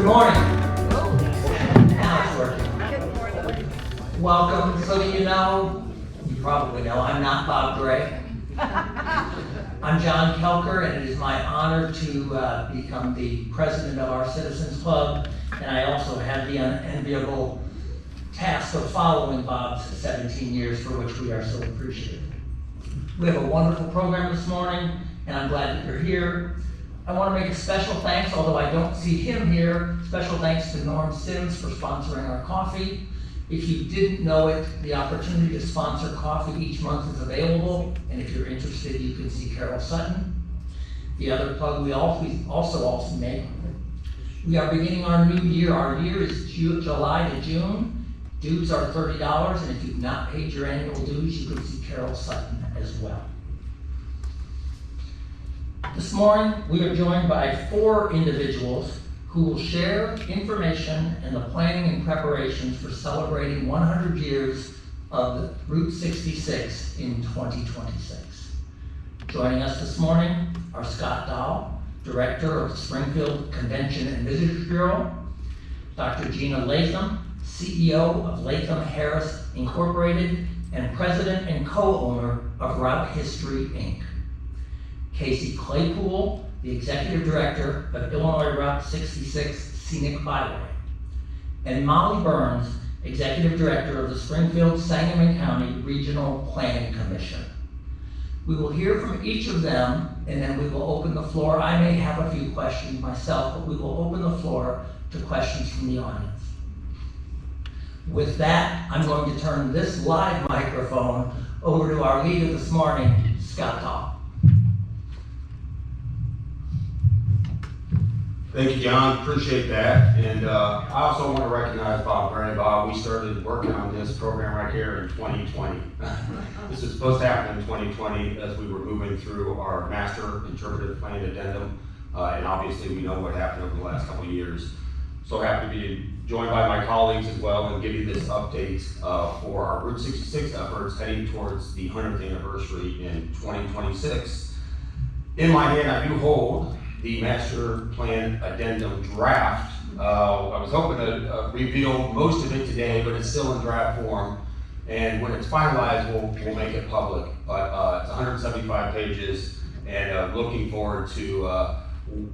Good morning. Now it's working. Welcome. So that you know, you probably know, I'm not Bob Gray. I'm John Kelker, and it is my honor to become the president of our Citizens Club, and I also have the unenviable task of following Bob's 17 years, for which we are so appreciative. We have a wonderful program this morning, and I'm glad that you're here. I want to make a special thanks, although I don't see him here, special thanks to Norm Sims for sponsoring our coffee. If you didn't know it, the opportunity to sponsor coffee each month is available, and if you're interested, you can see Carol Sutton. The other plug we also make, we are beginning our new year. Our year is July to June. Dues are $30, and if you've not paid your annual dues, you can see Carol Sutton as well. This morning, we are joined by 4 individuals who will share information and the planning and preparations for celebrating 100 years of Route 66 in 2026. Joining us this morning are Scott Dahl, Director of the Springfield Convention and Visitors Bureau, Dr. Gina Latham, CEO of Lathan Harris Incorporated and President and co-owner of Route History, Inc. Casey Claypool, the Executive Director of Illinois Route 66 Scenic Byway, and Molly Berns, Executive Director of the Springfield Sangamon County Regional Planning Commission. We will hear from each of them, and then we will open the floor. I may have a few questions myself, but we will open the floor to questions from the audience. With that, I'm going to turn this live microphone over to our leader this morning, Scott Dahl. Thank you, John. Appreciate that. And I also want to recognize Bob Gray. Bob, we started working on this program right here in 2020. This was supposed to happen in 2020 as we were moving through our master interpretive plan addendum. And obviously we know what happened over the last couple of years. So happy to be joined by my colleagues as well and give you this update for our Route 66 efforts heading towards the 100th anniversary in 2026. In my hand, I do hold the master plan addendum draft. I was hoping to reveal most of it today, but it's still in draft form. And when it's finalized, we'll make it public. But it's 175 pages, and looking forward to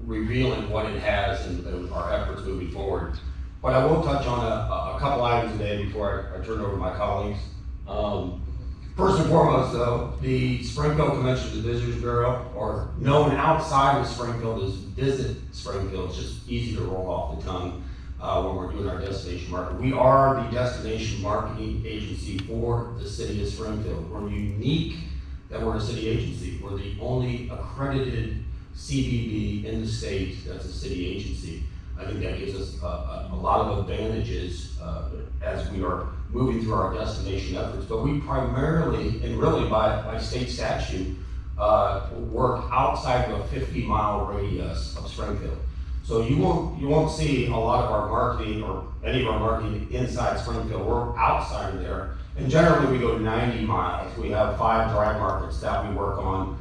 revealing what it has and our efforts moving forward. But I will touch on a couple items today before I turn it over to my colleagues. First and foremost, though, the Springfield Convention and Visitors Bureau, or known outside of Springfield as Visit Springfield, it's just easy to roll off the tongue when we're doing our destination marketing. We are the destination marketing agency for the city of Springfield. We're unique that we're a city agency. We're the only accredited CBB in the state that's a city agency. I think that gives us a lot of advantages as we are moving through our destination efforts. But we primarily, and really by state statute, work outside of a 50-mile radius of Springfield. So you won't see a lot of our marketing or any of our marketing inside Springfield. We're outside of there. And generally we go 90 miles. We have 5 dry markets that we work on,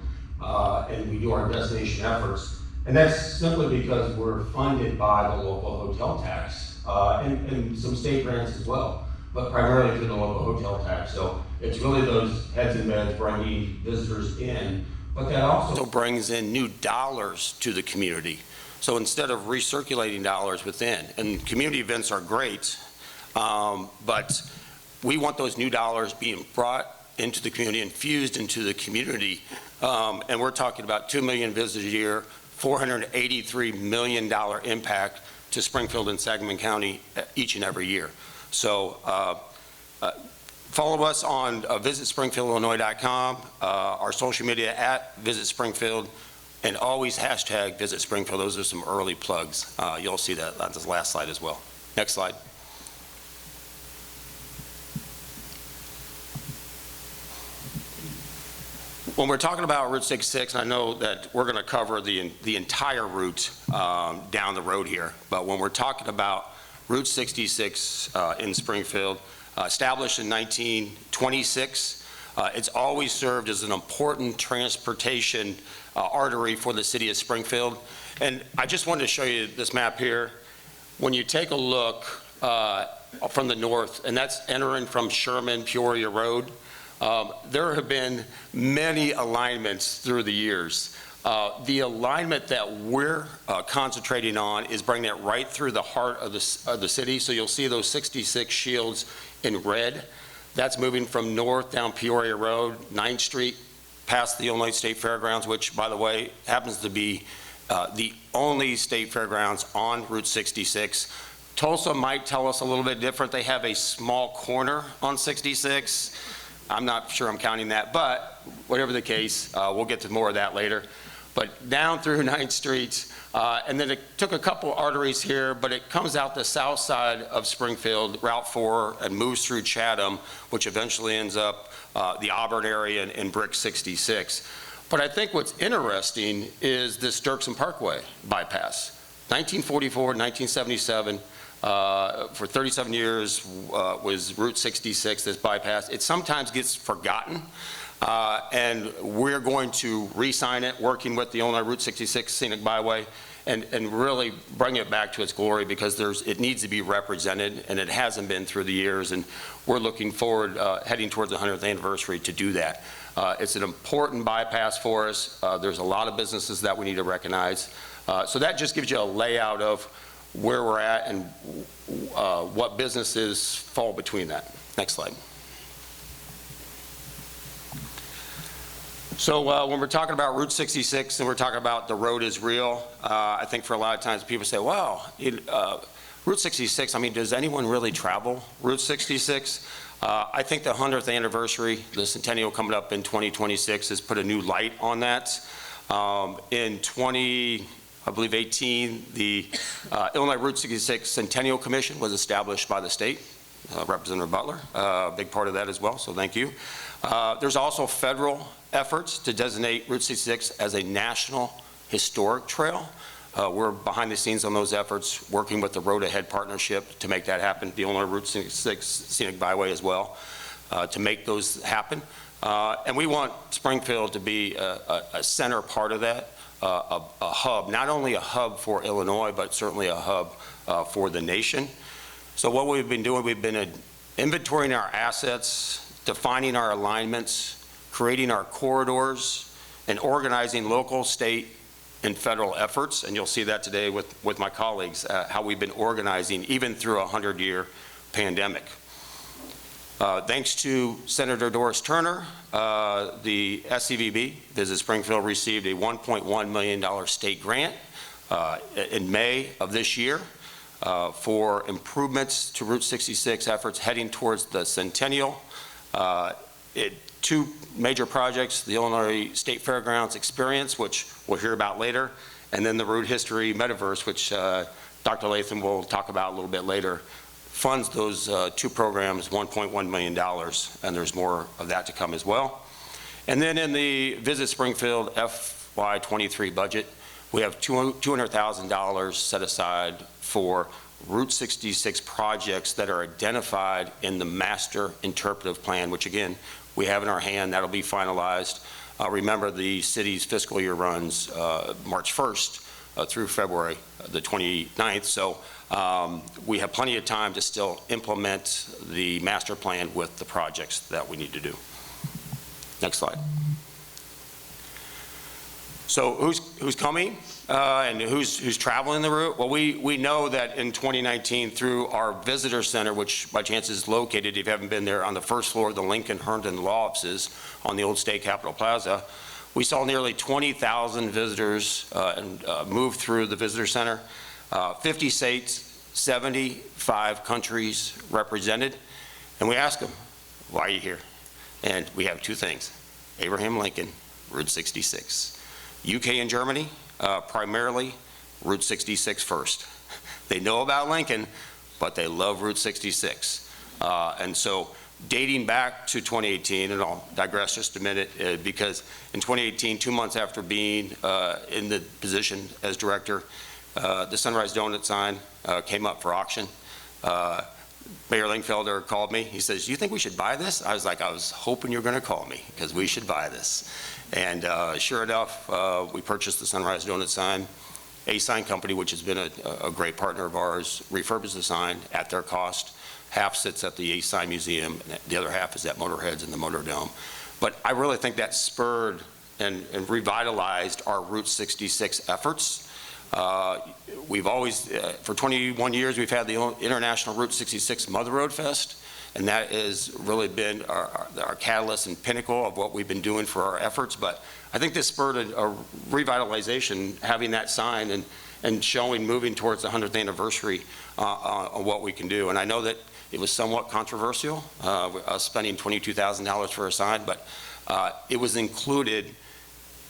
and we do our destination efforts. And that's simply because we're funded by the local hotel tax and some state grants as well, but primarily through the local hotel tax. So it's really those heads and beds bringing visitors in, but that also brings in new dollars to the community. So instead of recirculating dollars within, and community events are great, but we want those new dollars being brought into the community, infused into the community. And we're talking about 2 million visitors a year, $483 million impact to Springfield and Sangamon County each and every year. So follow us on visitspringfieldillinois.com, our social media at Visit Springfield, and always hashtag Visit Springfield. Those are some early plugs. You'll see that on this last slide as well. Next slide. When we're talking about Route 66, I know that we're going to cover the entire route down the road here, but when we're talking about Route 66 in Springfield, established in 1926, it's always served as an important transportation artery for the city of Springfield. And I just wanted to show you this map here. when you take a look from the north, and that's entering from Sherman, Peoria Road, there have been many alignments through the years. The alignment that we're concentrating on is bringing it right through the heart of the city. So you'll see those 66 shields in red. That's moving from north down Peoria Road, 9th Street, past the Illinois State Fairgrounds, which, by the way, happens to be the only state fairgrounds on Route 66. Tulsa might tell us a little bit different. They have a small corner on 66. I'm not sure I'm counting that, but whatever the case, we'll get to more of that later. But down through 9th Street, and then it took a couple arteries here, but it comes out the south side of Springfield, Route 4, and moves through Chatham, which eventually ends up the Auburn area and Brick 66. But I think what's interesting is this Dirksen Parkway bypass. 1944, 1977, for 37 years was Route 66, this bypass. It sometimes gets forgotten. And we're going to re-sign it, working with the Illinois Route 66 Scenic Byway, and really bring it back to its glory, because it needs to be represented, and it hasn't been through the years, and we're looking forward, heading towards the 100th anniversary to do that. It's an important bypass for us. There's a lot of businesses that we need to recognize. So that just gives you a layout of where we're at and what businesses fall between that. Next slide. So when we're talking about Route 66 and we're talking about the road is real, I think for a lot of times people say, well, Route 66, I mean, does anyone really travel Route 66? I think the 100th anniversary, the Centennial coming up in 2026, has put a new light on that. In 2018, the Illinois Route 66 Centennial Commission was established by the state. Representative Butler, a big part of that as well, so thank you. There's also federal efforts to designate Route 66 as a national historic trail. We're behind the scenes on those efforts, working with the Road Ahead Partnership to make that happen, the Illinois Route 66 Scenic Byway as well, to make those happen. And we want Springfield to be a center part of that, a hub, not only a hub for Illinois, but certainly a hub for the nation. So what we've been doing, we've been inventorying our assets, defining our alignments, creating our corridors, and organizing local, state, and federal efforts. And you'll see that today with my colleagues, how we've been organizing even through a 100-year pandemic. Thanks to Senator Doris Turner, the SCVB, Visit Springfield, received a $1.1 million state grant in May of this year for improvements to Route 66 efforts heading towards the Centennial. Two major projects, the Illinois State Fairgrounds Experience, which we'll hear about later, and then the Route History Metaverse, which Dr. Lathan will talk about a little bit later, funds those two programs $1.1 million, and there's more of that to come as well. And then in the Visit Springfield FY23 budget, we have $200,000 set aside for Route 66 projects that are identified in the Master Interpretive Plan, which again, we have in our hand. That'll be finalized. Remember, the city's fiscal year runs March 1st through February the 29th, so we have plenty of time to still implement the master plan with the projects that we need to do. Next slide. So who's coming and who's traveling the route? Well, we know that in 2019 through our visitor center, which by chance is located, if you haven't been there, on the first floor of the Lincoln Herndon Law Offices on the old State Capitol Plaza, we saw nearly 20,000 visitors move through the visitor center, 50 states, 75 countries represented, and we asked them, why are you here? And we have two things: Abraham Lincoln, Route 66. UK and Germany, primarily Route 66 first. They know about Lincoln, but they love Route 66. And so dating back to 2018, and I'll digress just a minute, because in 2018, 2 months after being in the position as director, the Sunrise Donut sign came up for auction. Mayor Lingfelder called me. He says, "You think we should buy this?" I was like, I was hoping you were going to call me, because we should buy this. And sure enough, we purchased the Sunrise Donut sign, A-Sign Company, which has been a great partner of ours, refurbished the sign at their cost. Half sits at the A-Sign Museum, and the other half is at Motorheads in the Motor Dome. But I really think that spurred and revitalized our Route 66 efforts. We've always, for 21 years, we've had the International Route 66 Mother Road Fest, and that has really been our catalyst and pinnacle of what we've been doing for our efforts. But I think this spurred a revitalization, having that sign and showing, moving towards the 100th anniversary on what we can do. And I know that it was somewhat controversial, us spending $22,000 for a sign, but it was included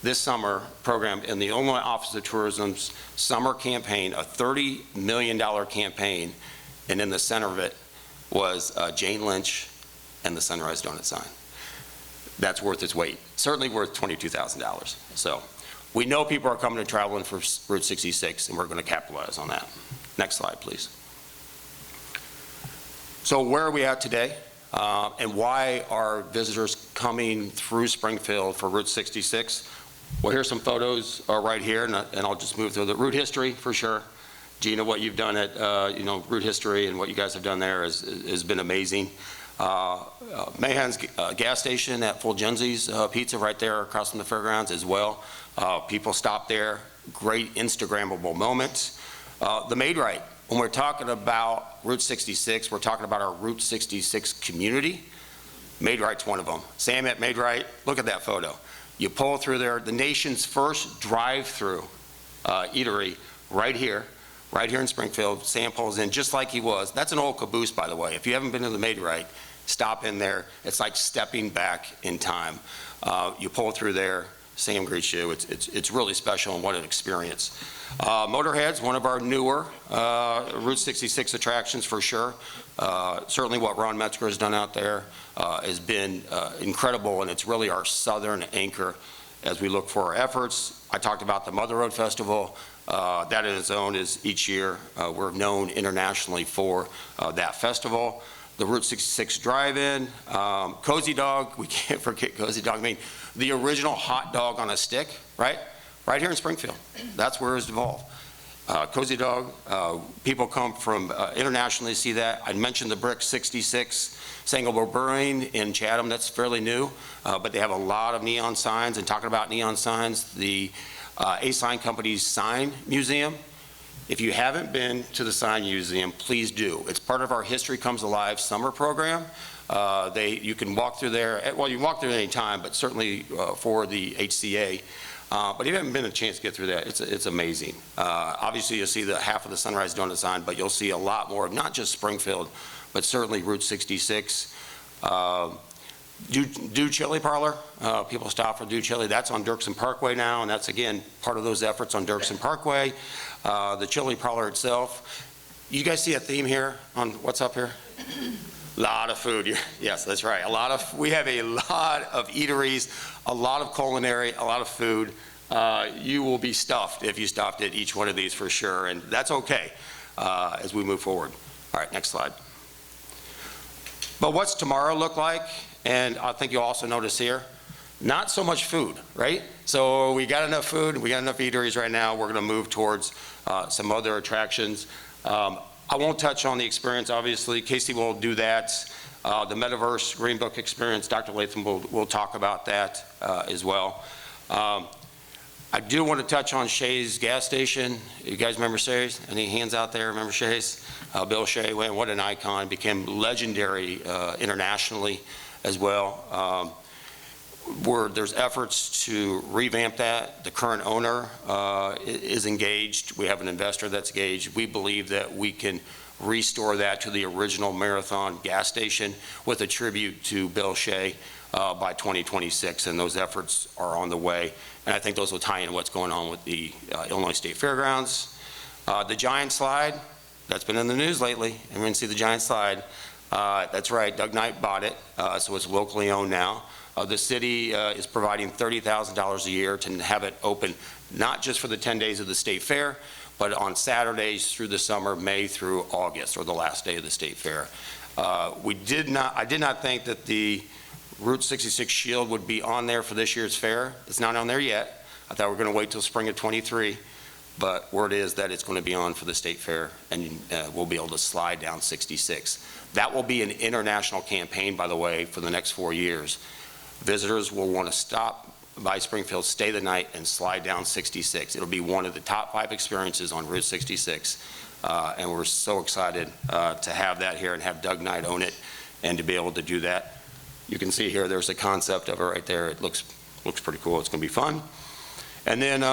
this summer program in the Illinois Office of Tourism's summer campaign, a $30 million campaign, and in the center of it was Jane Lynch and the Sunrise Donut sign. That's worth its weight, certainly worth $22,000. So we know people are coming and traveling for Route 66, and we're going to capitalize on that. Next slide, please. So where are we at today, and why are visitors coming through Springfield for Route 66? Well, here's some photos right here, and I'll just move through the route history for sure. Gina, what you've done at route history and what you guys have done there has been amazing. Mahan's gas station at Fulgenzi's Pizza right there across from the fairgrounds as well. People stop there. Great Instagrammable moment. The Maid-Rite. When we're talking about Route 66, we're talking about our Route 66 community. Maid-Rite's one of them. Sam at Maid-Rite, look at that photo. You pull through there, the nation's first drive-through eatery right here in Springfield. Sam pulls in just like he was. That's an old caboose, by the way. If you haven't been to the Maid-Rite, stop in there. It's like stepping back in time. You pull through there, Sam greets you. It's really special, and what an experience. Motorheads, one of our newer Route 66 attractions for sure. Certainly what Ron Metzger has done out there has been incredible, and it's really our southern anchor as we look for our efforts. I talked about the Mother Road Festival. That in its own is each year we're known internationally for that festival. The Route 66 Drive-In, Cozy Dog, we can't forget Cozy Dog. I mean, the original hot dog on a stick, right? Right here in Springfield. That's where it's evolved. Cozy Dog, people come from internationally to see that. I mentioned the Brick 66, Sangamon Brewing in Chatham, that's fairly new, but they have a lot of neon signs. And talking about neon signs, the A-Sign Company's Sign Museum. If you haven't been to the Sign Museum, please do. It's part of our History Comes Alive summer program. You can walk through there, well, you can walk through any time, but certainly for the HCA. But if you haven't been a chance to get through that, it's amazing. Obviously, you'll see the half of the Sunrise Donut sign, but you'll see a lot more of not just Springfield, but certainly Route 66. Do Chili Parlor, people stop for Do Chili. That's on Dirksen Parkway now, and that's, again, part of those efforts on Dirksen Parkway. The Chili Parlor itself. You guys see a theme here on what's up here? A lot of food. Yes, that's right. We have a lot of eateries, a lot of culinary, a lot of food. You will be stuffed if you stopped at each one of these for sure, and that's okay as we move forward. All right, next slide. But what's tomorrow look like? And I think you'll also notice here, not so much food, right? So we got enough food, we got enough eateries right now. We're gonna move towards some other attractions. I won't touch on the experience, obviously. Casey will do that. The Metaverse Green Book experience, Dr. Latham will talk about that as well. I do want to touch on Shay's gas station. You guys remember Shay's? Any hands out there remember Shay's? Bill Shay, what an icon, became legendary internationally as well. There's efforts to revamp that. The current owner is engaged. We have an investor that's engaged. We believe that we can restore that to the original Marathon gas station with a tribute to Bill Shay by 2026, and those efforts are on the way. And I think those will tie in what's going on with the Illinois State Fairgrounds. The giant slide, that's been in the news lately. Everyone see the giant slide? That's right, Doug Knight bought it, so it's locally owned now. The city is providing $30,000 a year to have it open, not just for the 10 days of the state fair, but on Saturdays through the summer, May through August, or the last day of the state fair. I did not think that the Route 66 shield would be on there for this year's fair. It's not on there yet. I thought we were going to wait till spring of '23. but word is that it's going to be on for the State Fair, and we'll be able to slide down 66. That will be an international campaign, by the way, for the next 4 years. Visitors will want to stop by Springfield, stay the night, and slide down 66. It'll be one of the top 5 experiences on Route 66, and we're so excited to have that here and have Doug Knight own it and to be able to do that. You can see here, there's a concept of it right there. It looks pretty cool. It's going to be fun. And then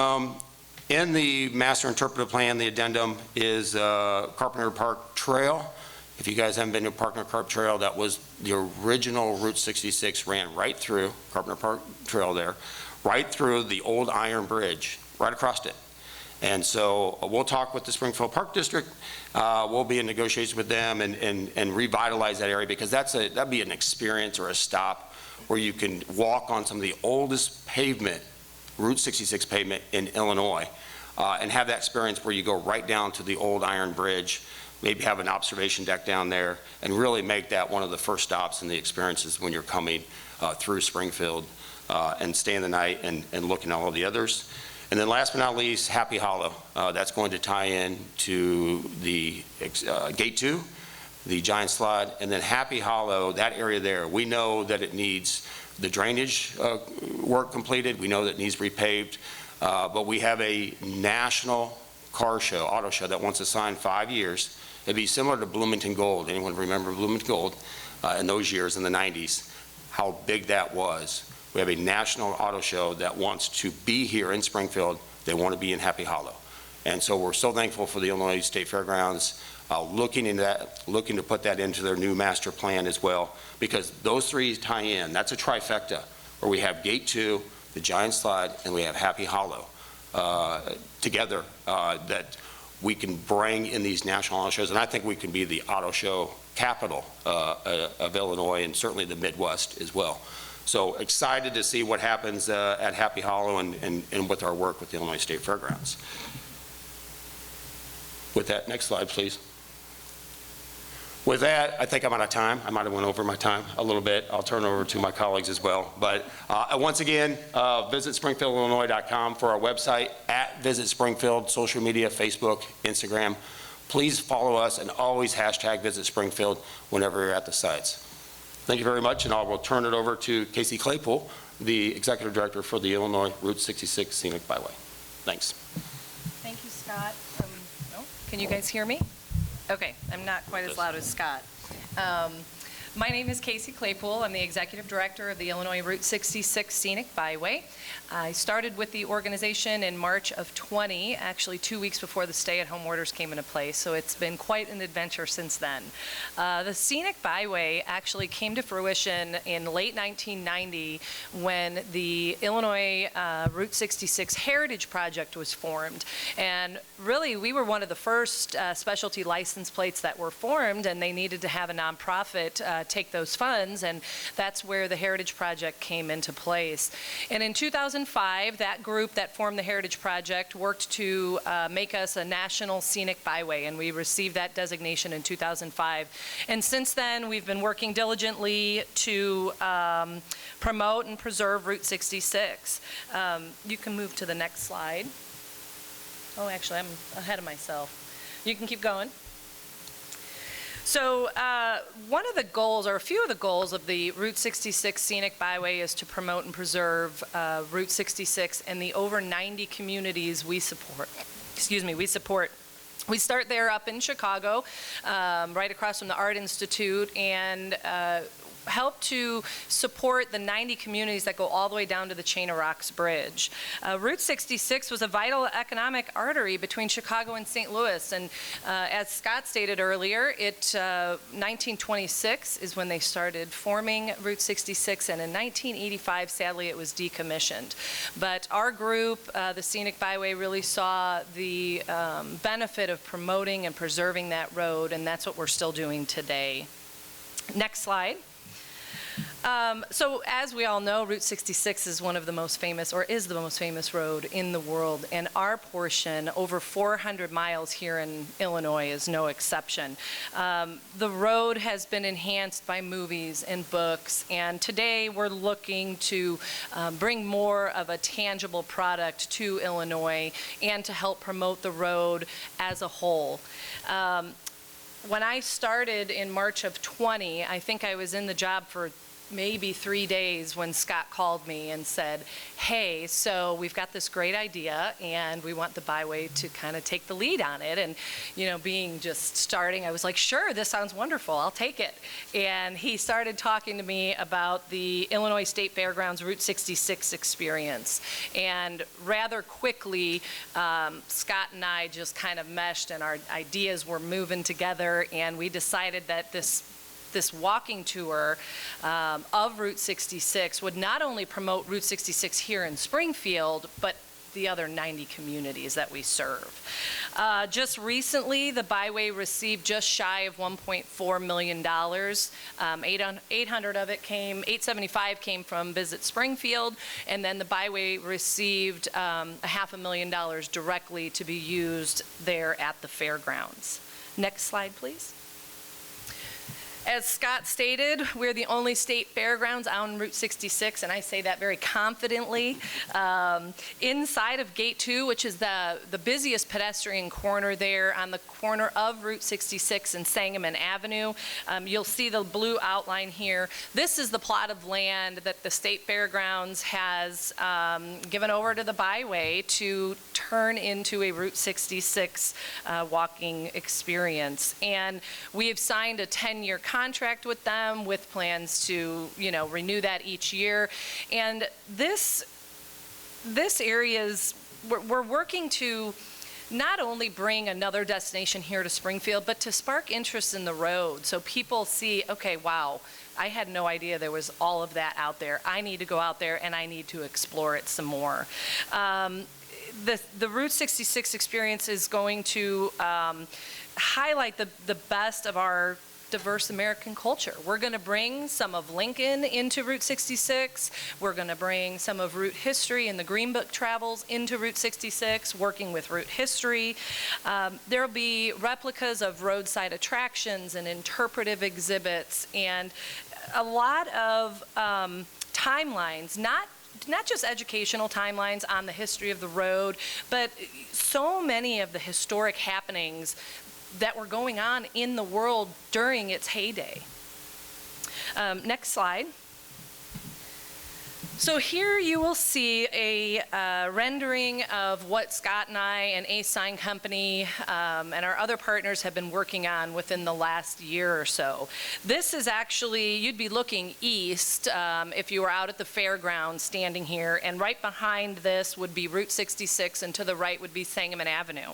in the master interpretive plan, the addendum is Carpenter Park Trail. If you guys haven't been to Carpenter Park Trail, that was the original Route 66, ran right through Carpenter Park Trail there, right through the old iron bridge, right across it. And so we'll talk with the Springfield Park District. We'll be in negotiations with them and revitalize that area, because that'd be an experience or a stop where you can walk on some of the oldest pavement, Route 66 pavement in Illinois, and have that experience where you go right down to the old iron bridge, maybe have an observation deck down there, and really make that one of the first stops in the experiences when you're coming through Springfield, and staying the night and looking at all the others. And then last but not least, Happy Hollow. That's going to tie in to the Gate 2, the Giant Slide, and then Happy Hollow, that area there, we know that it needs the drainage work completed. We know that it needs repaved, but we have a national car show, auto show, that wants to sign 5 years. It'd be similar to Bloomington Gold. Anyone remember Bloomington Gold in those years in the 90s? How big that was. We have a national auto show that wants to be here in Springfield. They want to be in Happy Hollow. And so we're so thankful for the Illinois State Fairgrounds looking to put that into their new master plan as well, because those 3 tie in. That's a trifecta where we have Gate 2, the Giant Slide, and we have Happy Hollow together that we can bring in these national auto shows. And I think we can be the auto show capital of Illinois, and certainly the Midwest as well. So excited to see what happens at Happy Hollow and with our work with the Illinois State Fairgrounds. With that, next slide, please. With that, I think I'm out of time. I might have went over my time a little bit. I'll turn it over to my colleagues as well. But once again, visit springfieldillinois.com for our website, at Visit Springfield, social media, Facebook, Instagram. Please follow us, and always hashtag Visit Springfield whenever you're at the sites. Thank you very much, and I will turn it over to Casey Claypool, the Executive Director for the Illinois Route 66 Scenic Byway. Thanks. Thank you, Scott. Can you guys hear me? Okay, I'm not quite as loud as Scott. My name is Casey Claypool. I'm the Executive Director of the Illinois Route 66 Scenic Byway. I started with the organization in March of 20, actually 2 weeks before the stay-at-home orders came into place, so it's been quite an adventure since then. The Scenic Byway actually came to fruition in late 1990 when the Illinois Route 66 Heritage Project was formed. And really, we were one of the first specialty license plates that were formed, and they needed to have a nonprofit take those funds, and that's where the Heritage Project came into place. And in 2005, that group that formed the Heritage Project worked to make us a national scenic byway, and we received that designation in 2005. And since then, we've been working diligently to promote and preserve Route 66. You can move to the next slide. Oh, actually, I'm ahead of myself. You can keep going. So one of the goals, or a few of the goals of the Route 66 Scenic Byway is to promote and preserve Route 66 and the over 90 communities we support. We start there up in Chicago, right across from the Art Institute, and help to support the 90 communities that go all the way down to the Chain of Rocks Bridge. Route 66 was a vital economic artery between Chicago and St. Louis, and as Scott stated earlier, 1926 is when they started forming Route 66, and in 1985, sadly, it was decommissioned. But our group, the Scenic Byway, really saw the benefit of promoting and preserving that road, and that's what we're still doing today. Next slide. So as we all know, Route 66 is one of the most famous, or is the most famous road in the world, and our portion, over 400 miles here in Illinois, is no exception. The road has been enhanced by movies and books, and today we're looking to bring more of a tangible product to Illinois and to help promote the road as a whole. When I started in March of 20, I think I was in the job for maybe 3 days when Scott called me and said, hey, so we've got this great idea and we want the Byway to kind of take the lead on it. And, you know, being just starting, I was like, sure, this sounds wonderful, I'll take it. And he started talking to me about the Illinois State Fairgrounds Route 66 experience. And rather quickly, Scott and I just kind of meshed and our ideas were moving together, and we decided that this walking tour of Route 66 would not only promote Route 66 here in Springfield, but the other 90 communities that we serve. Just recently, the Byway received just shy of $1.4 million. 800 of it came, 875 came from Visit Springfield, and then the Byway received $500,000 directly to be used there at the fairgrounds. Next slide, please. As Scott stated, we're the only state fairgrounds on Route 66, and I say that very confidently. Inside of Gate 2, which is the busiest pedestrian corner there on the corner of Route 66 and Sangamon Avenue, you'll see the blue outline here. This is the plot of land that the state fairgrounds has given over to the Byway to turn into a Route 66 walking experience. And we have signed a 10-year contract with them with plans to, you know, renew that each year. And this area's, we're working to not only bring another destination here to Springfield, but to spark interest in the road so people see, okay, wow, I had no idea there was all of that out there. I need to go out there and I need to explore it some more. The Route 66 experience is going to highlight the best of our diverse American culture. We're going to bring some of Lincoln into Route 66. We're going to bring some of route history and the Green Book travels into Route 66, working with route history. There will be replicas of roadside attractions and interpretive exhibits and a lot of timelines, not just educational timelines on the history of the road, but so many of the historic happenings that were going on in the world during its heyday. Next slide. So here you will see a rendering of what Scott and I and Ace Sign Company and our other partners have been working on within the last year or so. This is actually, you'd be looking east if you were out at the fairgrounds standing here, and right behind this would be Route 66, and to the right would be Sangamon Avenue.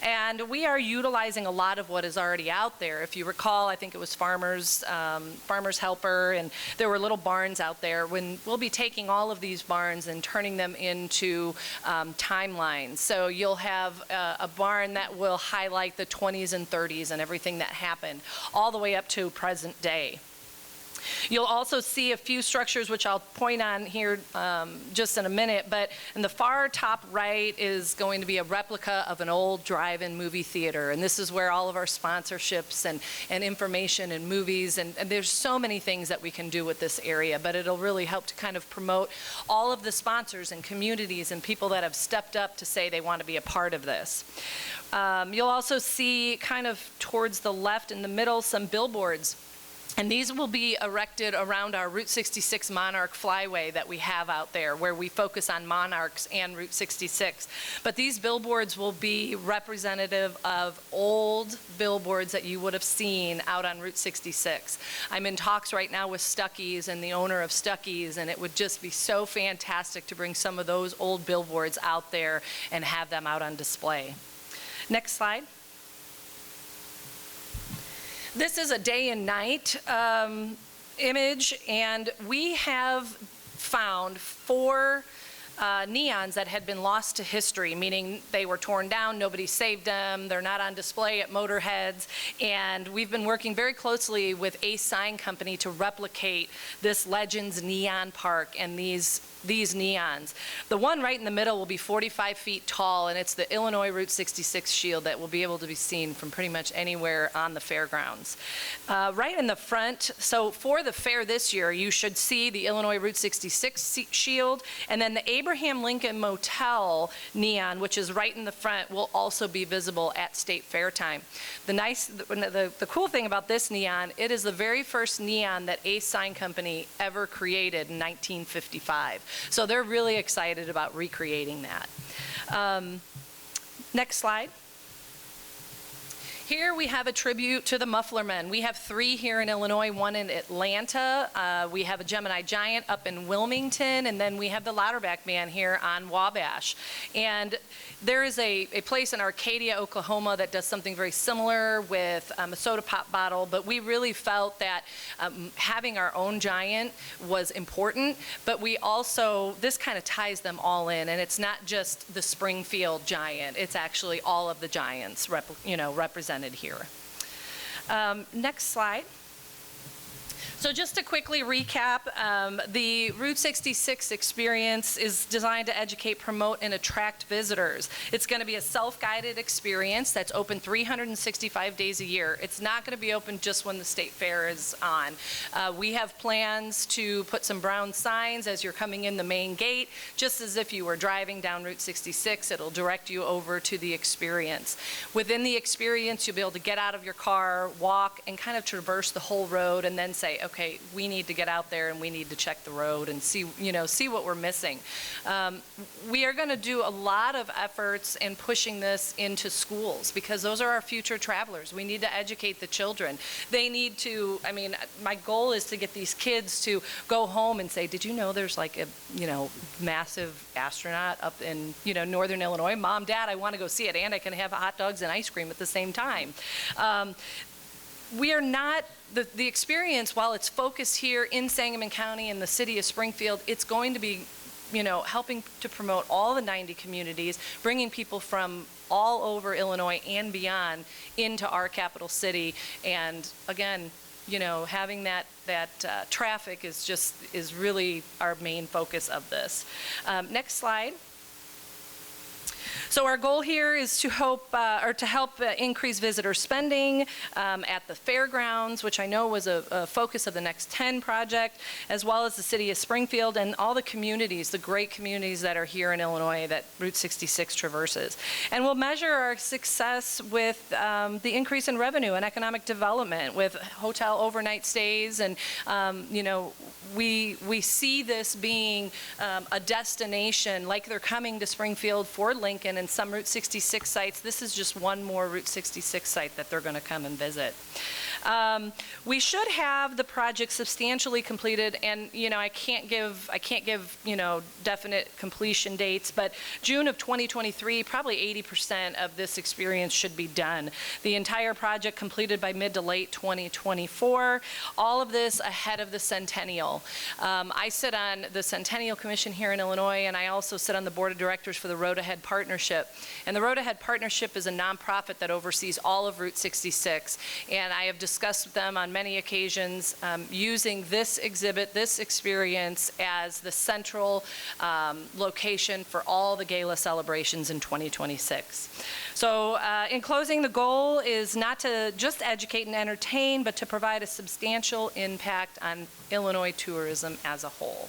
And we are utilizing a lot of what is already out there. If you recall, I think it was Farmer's Helper, and there were little barns out there. When we'll be taking all of these barns and turning them into timelines. So you'll have a barn that will highlight the 20s and 30s and everything that happened, all the way up to present day. You'll also see a few structures which I'll point on here just in a minute, but in the far top right is going to be a replica of an old drive-in movie theater, and this is where all of our sponsorships and information and movies, and there's so many things that we can do with this area, but it'll really help to kind of promote all of the sponsors and communities and people that have stepped up to say they want to be a part of this. You'll also see kind of towards the left in the middle some billboards. And these will be erected around our Route 66 Monarch Flyway that we have out there, where we focus on monarchs and Route 66. But these billboards will be representative of old billboards that you would have seen out on Route 66. I'm in talks right now with Stuckey's and the owner of Stuckey's, and it would just be so fantastic to bring some of those old billboards out there and have them out on display. Next slide. This is a day and night image, and we have found 4 neons that had been lost to history, meaning they were torn down, nobody saved them, they're not on display at motorheads, and we've been working very closely with Ace Sign Company to replicate this Legends Neon Park and these neons. The one right in the middle will be 45 feet tall, and it's the Illinois Route 66 shield that will be able to be seen from pretty much anywhere on the fairgrounds. Right in the front, so for the fair this year, you should see the Illinois Route 66 shield, and then the Abraham Lincoln Motel neon, which is right in the front, will also be visible at State Fair time. The cool thing about this neon, it is the very first neon that Ace Sign Company ever created in 1955. So they're really excited about recreating that. Next slide. Here we have a tribute to the Muffler Men. We have 3 here in Illinois, 1 in Atlanta. We have a Gemini Giant up in Wilmington, and then we have the Louderback Band here on Wabash. And there is a place in Arcadia, Oklahoma that does something very similar with a soda pop bottle, but we really felt that having our own giant was important, but we also, this kind of ties them all in, and it's not just the Springfield Giant, it's actually all of the giants represented here. Next slide. So just to quickly recap, the Route 66 experience is designed to educate, promote, and attract visitors. It's going to be a self-guided experience that's open 365 days a year. It's not going to be open just when the state fair is on. We have plans to put some brown signs as you're coming in the main gate, just as if you were driving down Route 66. It'll direct you over to the experience. Within the experience, you'll be able to get out of your car, walk, and kind of traverse the whole road, and then say, okay, we need to get out there and we need to check the road and see what we're missing. We are going to do a lot of efforts in pushing this into schools because those are our future travelers. We need to educate the children. They need to, my goal is to get these kids to go home and say, did you know there's like a, massive astronaut up in, northern Illinois? Mom, Dad, I want to go see it, and I can have hot dogs and ice cream at the same time. We are not, the experience, while it's focused here in Sangamon County and the city of Springfield, it's going to be, helping to promote all the 90 communities, bringing people from all over Illinois and beyond into our capital city. And again, having that traffic is really our main focus of this. Next slide. So our goal here is to help increase visitor spending at the fairgrounds, which I know was a focus of the Next 10 project, as well as the city of Springfield and all the communities, the great communities that are here in Illinois that Route 66 traverses. And we'll measure our success with the increase in revenue and economic development with hotel overnight stays, and we see this being a destination, like they're coming to Springfield for Lincoln and some Route 66 sites. This is just one more Route 66 site that they're going to come and visit. We should have the project substantially completed, and I can't give definite completion dates, but June of 2023, probably 80% of this experience should be done. The entire project completed by mid to late 2024. All of this ahead of the Centennial. I sit on the Centennial Commission here in Illinois, and I also sit on the board of directors for the Road Ahead Partnership. And the Road Ahead Partnership is a nonprofit that oversees all of Route 66. And I have discussed with them on many occasions using this exhibit, this experience, as the central location for all the gala celebrations in 2026. So in closing, the goal is not to just educate and entertain, but to provide a substantial impact on Illinois tourism as a whole.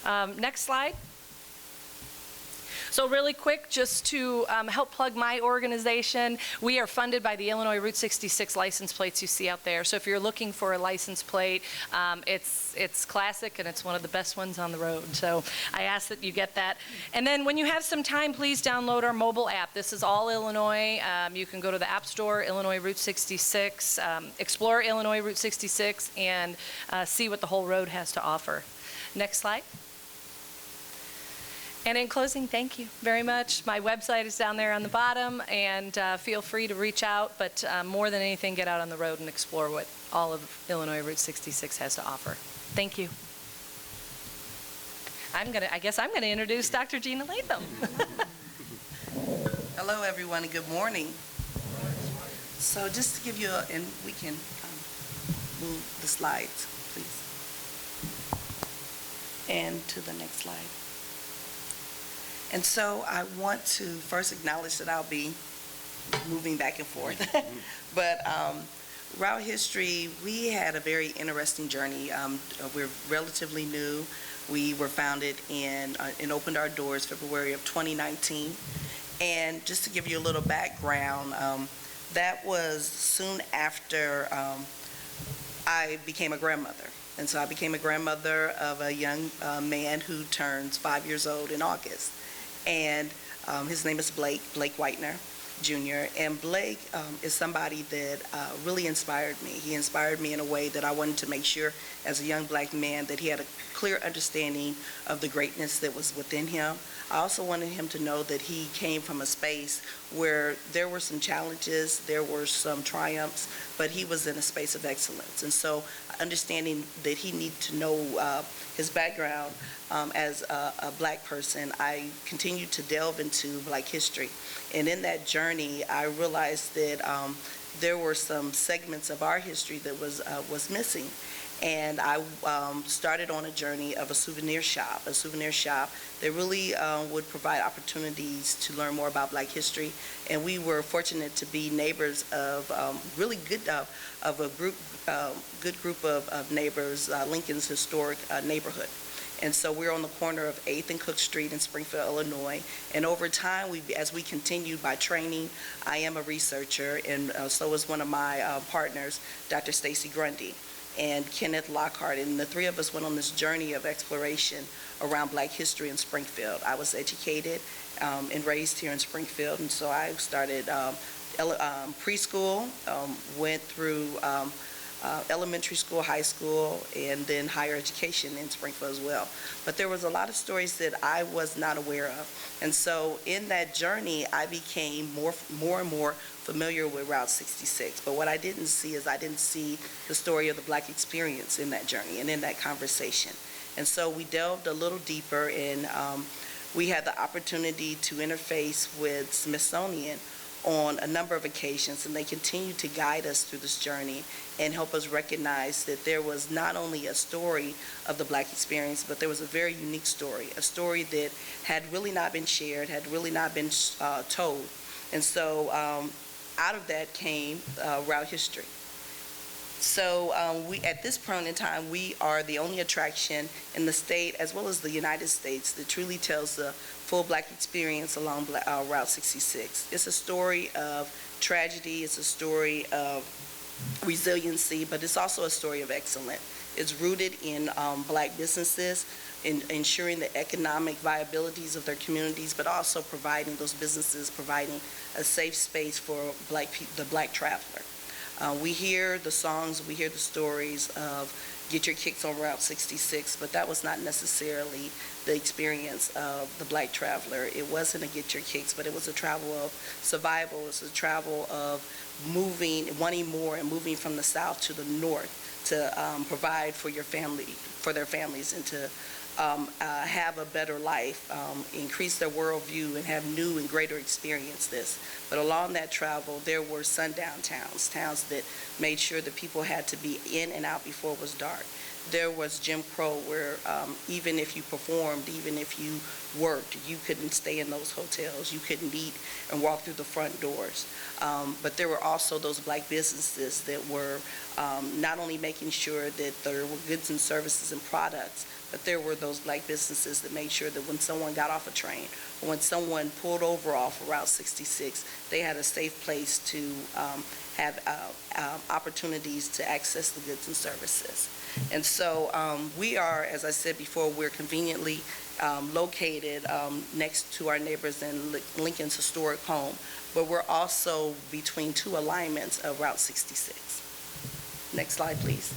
Next slide. So really quick, just to help plug my organization, we are funded by the Illinois Route 66 license plates you see out there. So if you're looking for a license plate, it's classic and it's one of the best ones on the road. So I ask that you get that. And then when you have some time, please download our mobile app. This is all Illinois. You can go to the App Store, Illinois Route 66, explore Illinois Route 66, and see what the whole road has to offer. Next slide. And in closing, thank you very much. My website is down there on the bottom, and feel free to reach out, but more than anything, get out on the road and explore what all of Illinois Route 66 has to offer. Thank you. I guess I'm gonna introduce Dr. Gina Latham. Hello, everyone, and good morning. So just to give you, and we can move the slides, please. And to the next slide. And so I want to first acknowledge that I'll be moving back and forth. But route history, we had a very interesting journey. We're relatively new. We were founded and opened our doors February of 2019. And just to give you a little background, that was soon after I became a grandmother. And so I became a grandmother of a young man who turns 5 years old in August. And his name is Blake Whitener Jr. And Blake is somebody that really inspired me. He inspired me in a way that I wanted to make sure as a young black man that he had a clear understanding of the greatness that was within him. I also wanted him to know that he came from a space where there were some challenges, there were some triumphs, but he was in a space of excellence. And so understanding that he needed to know his background as a black person, I continued to delve into black history. And in that journey, I realized that there were some segments of our history that was missing. And I started on a journey of a souvenir shop that really would provide opportunities to learn more about black history. And we were fortunate to be neighbors of really good, of a good group of neighbors, Lincoln's historic neighborhood. And so we're on the corner of 8th and Cook Street in Springfield, Illinois. And over time, as we continued by training, I am a researcher, and so is one of my partners, Dr. Stacy Grundy and Kenneth Lockhart, and the three of us went on this journey of exploration around black history in Springfield. I was educated and raised here in Springfield, and so I started preschool, went through elementary school, high school, and then higher education in Springfield as well. But there was a lot of stories that I was not aware of. And so in that journey, I became more and more familiar with Route 66. But what I didn't see is I didn't see the story of the black experience in that journey and in that conversation. And so we delved a little deeper, and we had the opportunity to interface with Smithsonian on a number of occasions, and they continue to guide us through this journey and help us recognize that there was not only a story of the black experience, but there was a very unique story, a story that had really not been shared, had really not been told. And so out of that came route history. So at this point in time, we are the only attraction in the state as well as the United States that truly tells the full black experience along Route 66. It's a story of tragedy, it's a story of resiliency, but it's also a story of excellence. It's rooted in black businesses, in ensuring the economic viabilities of their communities, but also providing those businesses, providing a safe space for the black traveler. We hear the songs, we hear the stories of get your kicks on Route 66, but that was not necessarily the experience of the black traveler. It wasn't a get your kicks, but it was a travel of survival. It was a travel of moving, wanting more, and moving from the south to the north to provide for your family, for their families, and to have a better life, increase their worldview, and have new and greater experiences. But along that travel, there were sundown towns that made sure that people had to be in and out before it was dark. There was Jim Crow, where even if you performed, even if you worked, you couldn't stay in those hotels. You couldn't eat and walk through the front doors. But there were also those black businesses that were not only making sure that there were goods and services and products, but there were those black businesses that made sure that when someone got off a train, or when someone pulled over off of Route 66, they had a safe place to have opportunities to access the goods and services. And so we are, as I said before, we're conveniently located next to our neighbors in Lincoln's historic home, but we're also between two alignments of Route 66. Next slide, please.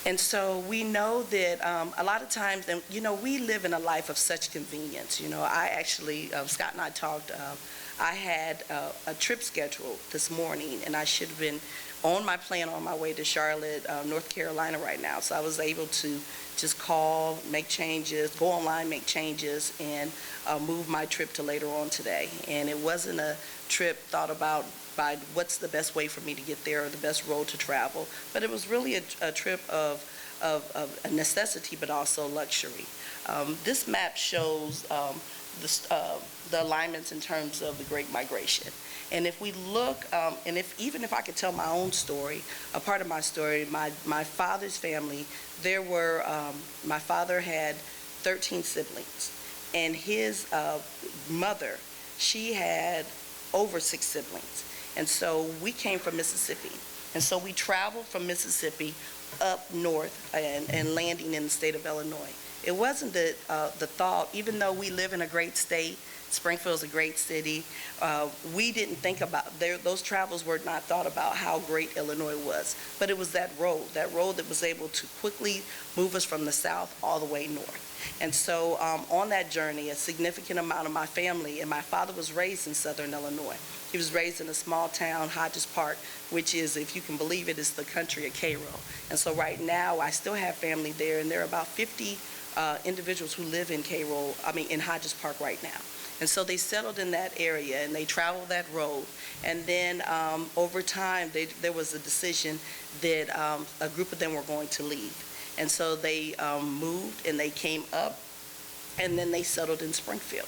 And so we know that a lot of times, and we live in a life of such convenience. I actually, Scott and I talked, I had a trip scheduled this morning, and I should have been on my plane on my way to Charlotte, North Carolina right now. So I was able to just call, make changes, go online, make changes, and move my trip to later on today. And it wasn't a trip thought about by what's the best way for me to get there or the best road to travel, but it was really a trip of a necessity, but also luxury. This map shows the alignments in terms of the Great Migration. And if we look, and even if I could tell my own story, a part of my story, my father's family, my father had 13 siblings, and his mother, she had over 6 siblings. And so we came from Mississippi. And so we traveled from Mississippi up north and landing in the state of Illinois. It wasn't the thought, even though we live in a great state, Springfield's a great city, we didn't think about, those travels were not thought about how great Illinois was. But it was that road that was able to quickly move us from the south all the way north. And so on that journey, a significant amount of my family, and my father was raised in southern Illinois. He was raised in a small town, Hodges Park, which is, if you can believe it, is the country of Cairo. And so right now, I still have family there, and there are about 50 individuals who live in in Hodges Park right now. And so they settled in that area, and they traveled that road. And then over time, there was a decision that a group of them were going to leave. And so they moved, and they came up, and then they settled in Springfield.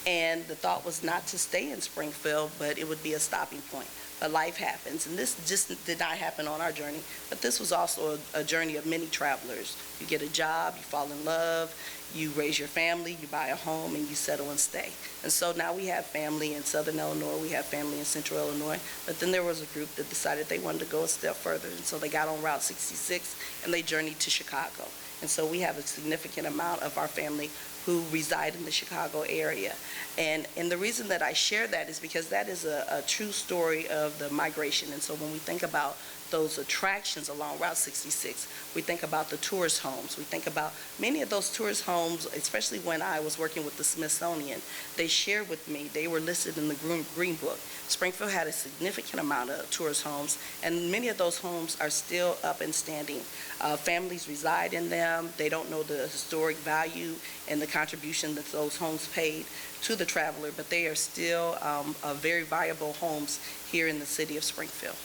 And the thought was not to stay in Springfield, but it would be a stopping point. But life happens, and this just did not happen on our journey, but this was also a journey of many travelers. You get a job, you fall in love, you raise your family, you buy a home, and you settle and stay. And so now we have family in southern Illinois, we have family in central Illinois, but then there was a group that decided they wanted to go a step further, and so they got on Route 66, and they journeyed to Chicago. And so we have a significant amount of our family who reside in the Chicago area. And the reason that I share that is because that is a true story of the migration. And so when we think about those attractions along Route 66, we think about the tourist homes. We think about many of those tourist homes, especially when I was working with the Smithsonian, they shared with me, they were listed in the Green Book. Springfield had a significant amount of tourist homes, and many of those homes are still up and standing. Families reside in them. They don't know the historic value and the contribution that those homes paid to the traveler, but they are still very viable homes here in the city of Springfield.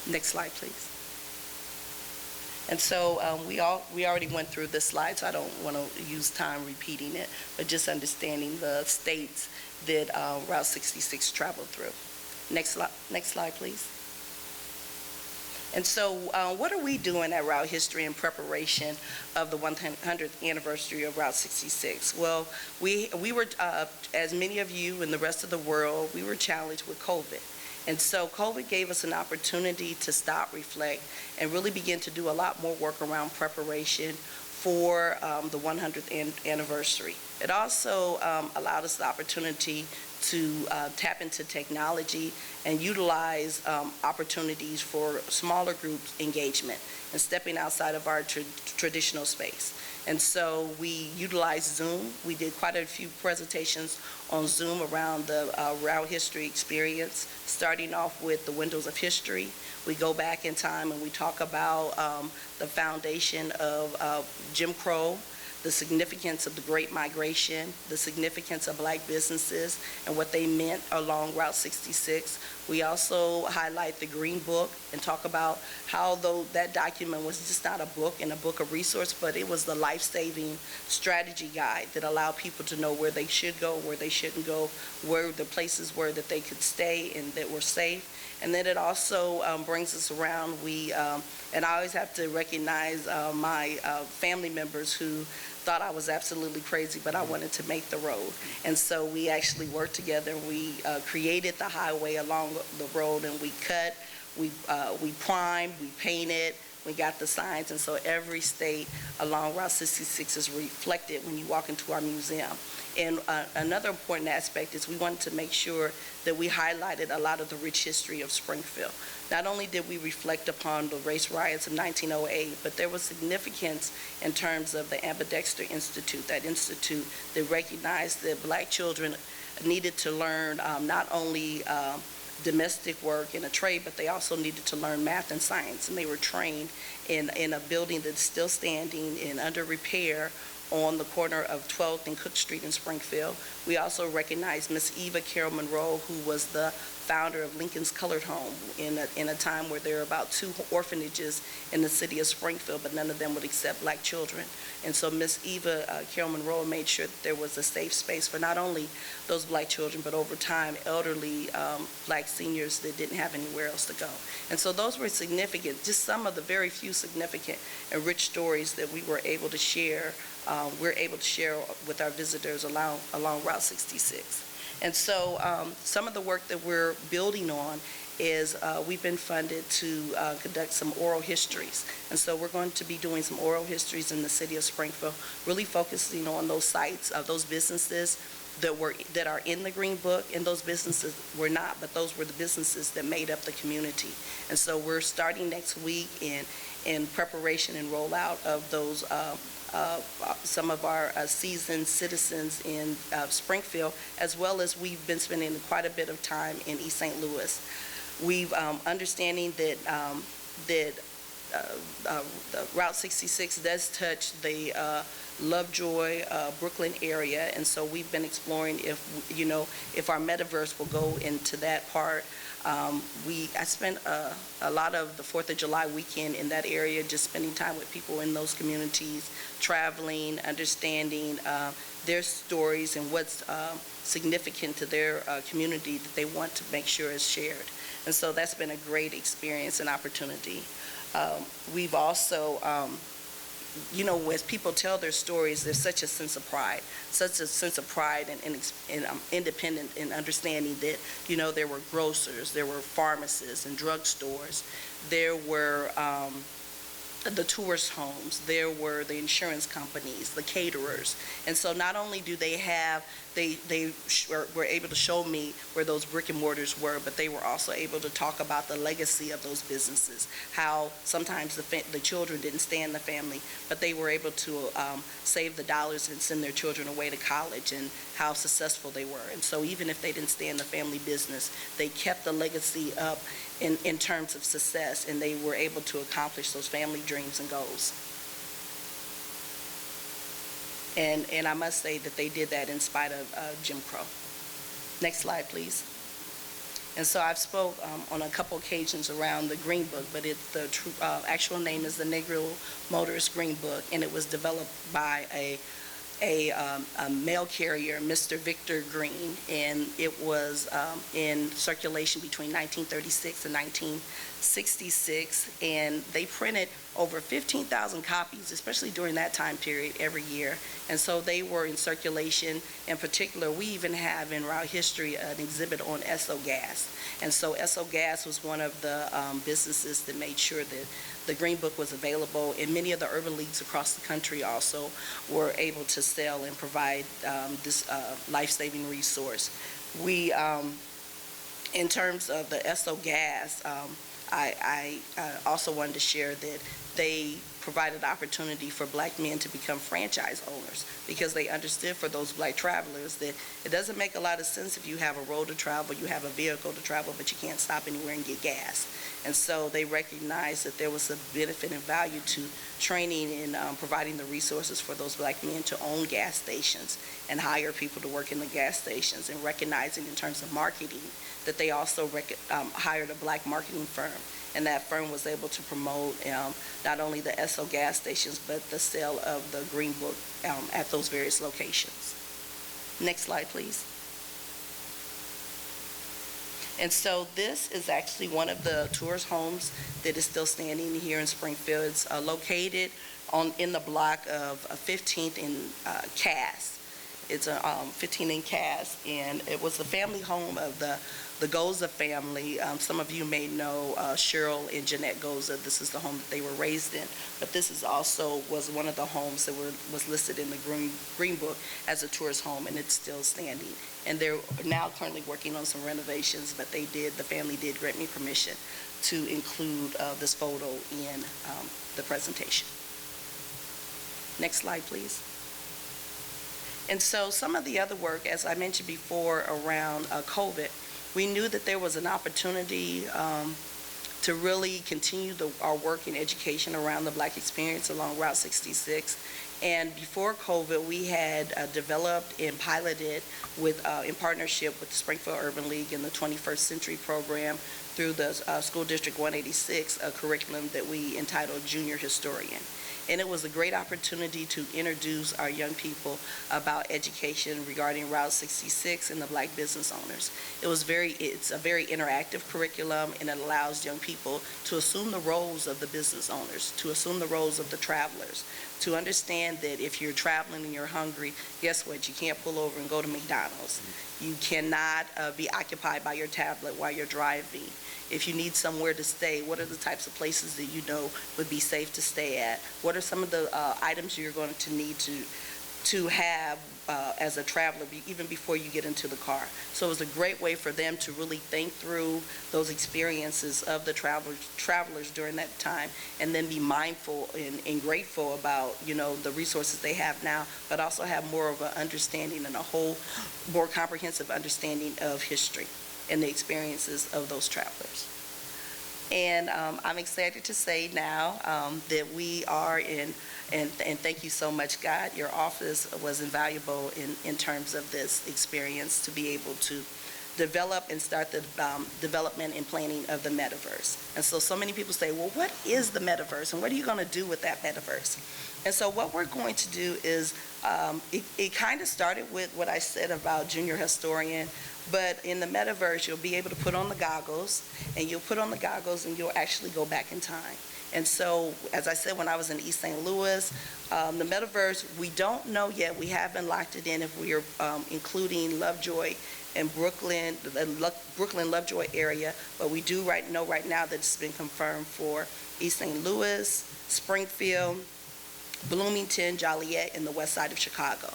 Next slide, please. And so we already went through this slide, so I don't want to use time repeating it, but just understanding the states that Route 66 traveled through. Next slide, please. And so what are we doing at Route History in preparation of the 100th anniversary of Route 66? Well, we were, as many of you in the rest of the world, we were challenged with COVID. And so COVID gave us an opportunity to stop, reflect, and really begin to do a lot more work around preparation for the 100th anniversary. It also allowed us the opportunity to tap into technology and utilize opportunities for smaller group engagement and stepping outside of our traditional space. And so we utilized Zoom. We did quite a few presentations on Zoom around the Route History experience, starting off with the Windows of History. We go back in time and we talk about the foundation of Jim Crow, the significance of the Great Migration, the significance of Black businesses and what they meant along Route 66. We also highlight the Green Book and talk about how though that document was just not a book and a book of resource, but it was the life-saving strategy guide that allowed people to know where they should go, where they shouldn't go, where the places were that they could stay and that were safe. And then it also brings us around, and I always have to recognize my family members who thought I was absolutely crazy, but I wanted to make the road. And so we actually worked together. We created the highway along the road, and we cut, we primed, we painted, we got the signs, and so every state along Route 66 is reflected when you walk into our museum. And another important aspect is we wanted to make sure that we highlighted a lot of the rich history of Springfield. Not only did we reflect upon the race riots of 1908, but there was significance in terms of the Ambidexter Institute, that institute that recognized that Black children needed to learn not only domestic work and a trade, but they also needed to learn math and science, and they were trained in a building that's still standing and under repair on the corner of 12th and Cook Street in Springfield. We also recognize Miss Eva Carroll Monroe, who was the founder of Lincoln's Colored Home in a time where there were about 2 orphanages in the city of Springfield, but none of them would accept Black children. And so Miss Eva Carroll Monroe made sure that there was a safe space for not only those Black children, but over time, elderly Black seniors that didn't have anywhere else to go. And so those were significant, just some of the very few significant and rich stories that we were able to share with our visitors along Route 66. And so some of the work that we're building on is we've been funded to conduct some oral histories. And so we're going to be doing some oral histories in the city of Springfield, really focusing on those sites, those businesses that are in the Green Book, and those businesses were not, but those were the businesses that made up the community. And so we're starting next week in preparation and rollout of those some of our seasoned citizens in Springfield, as well as we've been spending quite a bit of time in East St. Louis. We've understanding that the Route 66 does touch the Lovejoy, Brooklyn area, and so we've been exploring if our metaverse will go into that part. I spent a lot of the 4th of July weekend in that area, just spending time with people in those communities, traveling, understanding their stories and what's significant to their community that they want to make sure is shared. And so that's been a great experience and opportunity. We've also, as people tell their stories, there's such a sense of pride and independent in understanding that, there were grocers, there were pharmacists and drugstores, there were the tourist homes, there were the insurance companies, the caterers. And so not only do they have, they were able to show me where those brick and mortars were, but they were also able to talk about the legacy of those businesses, how sometimes the children didn't stay in the family, but they were able to save the dollars and send their children away to college, and how successful they were. And so even if they didn't stay in the family business, they kept the legacy up in terms of success, and they were able to accomplish those family dreams and goals. And I must say that they did that in spite of Jim Crow. Next slide, please. And so I've spoke on a couple occasions around the Green Book, but the actual name is the Negril Motorist Green Book, and it was developed by a mail carrier, Mr. Victor Green, and it was in circulation between 1936 and 1966, and they printed over 15,000 copies, especially during that time period, every year. And so they were in circulation. In particular, we even have in Route History an exhibit on Esso Gas. And so Esso Gas was one of the businesses that made sure that the Green Book was available, and many of the urban leagues across the country also were able to sell and provide this life-saving resource. We, in terms of the Esso Gas, I also wanted to share that they provided opportunity for Black men to become franchise owners, because they understood for those Black travelers that it doesn't make a lot of sense if you have a road to travel, you have a vehicle to travel, but you can't stop anywhere and get gas. And so they recognized that there was a benefit and value to training and providing the resources for those Black men to own gas stations and hire people to work in the gas stations, and recognizing in terms of marketing that they also hired a Black marketing firm. And that firm was able to promote not only the Esso gas stations, but the sale of the Green Book at those various locations. Next slide, please. And so this is actually one of the tourist homes that is still standing here in Springfield. It's located in the block of 15th and Cass. It's a 15-inch cast, and it was the family home of the Goza family. Some of you may know Cheryl and Jeanette Goza. This is the home that they were raised in, but this is also was one of the homes that was listed in the Green Book as a tourist home, and it's still standing. And they're now currently working on some renovations, but the family did grant me permission to include this photo in the presentation. Next slide, please. And so some of the other work, as I mentioned before, around COVID, we knew that there was an opportunity to really continue our work in education around the Black experience along Route 66. And before COVID, we had developed and piloted in partnership with the Springfield Urban League and the 21st Century Program through the School District 186, a curriculum that we entitled Junior Historian. And it was a great opportunity to introduce our young people about education regarding Route 66 and the Black business owners. It's a very interactive curriculum, and it allows young people to assume the roles of the business owners, to assume the roles of the travelers, to understand that if you're traveling and you're hungry, guess what? You can't pull over and go to McDonald's. You cannot be occupied by your tablet while you're driving. If you need somewhere to stay, what are the types of places that you know would be safe to stay at? What are some of the items you're going to need to have as a traveler even before you get into the car? So it was a great way for them to really think through those experiences of the travelers during that time, and then be mindful and grateful about, the resources they have now, but also have more of an understanding and a whole more comprehensive understanding of history and the experiences of those travelers. And I'm excited to say now that we are and thank you so much, Scott. Your office was invaluable in terms of this experience to be able to develop and start the development and planning of the metaverse. And so many people say, well, what is the metaverse and what are you going to do with that metaverse? And so what we're going to do is, it kind of started with what I said about junior historian, but in the metaverse, you'll be able to put on the goggles, and you'll you'll actually go back in time. And so, as I said, when I was in East St. Louis, the metaverse, we don't know yet. We haven't locked it in if we are including Lovejoy and Brooklyn, the Brooklyn Lovejoy area, but we do know right now that it's been confirmed for East St. Louis, Springfield, Bloomington, Joliet, and the west side of Chicago.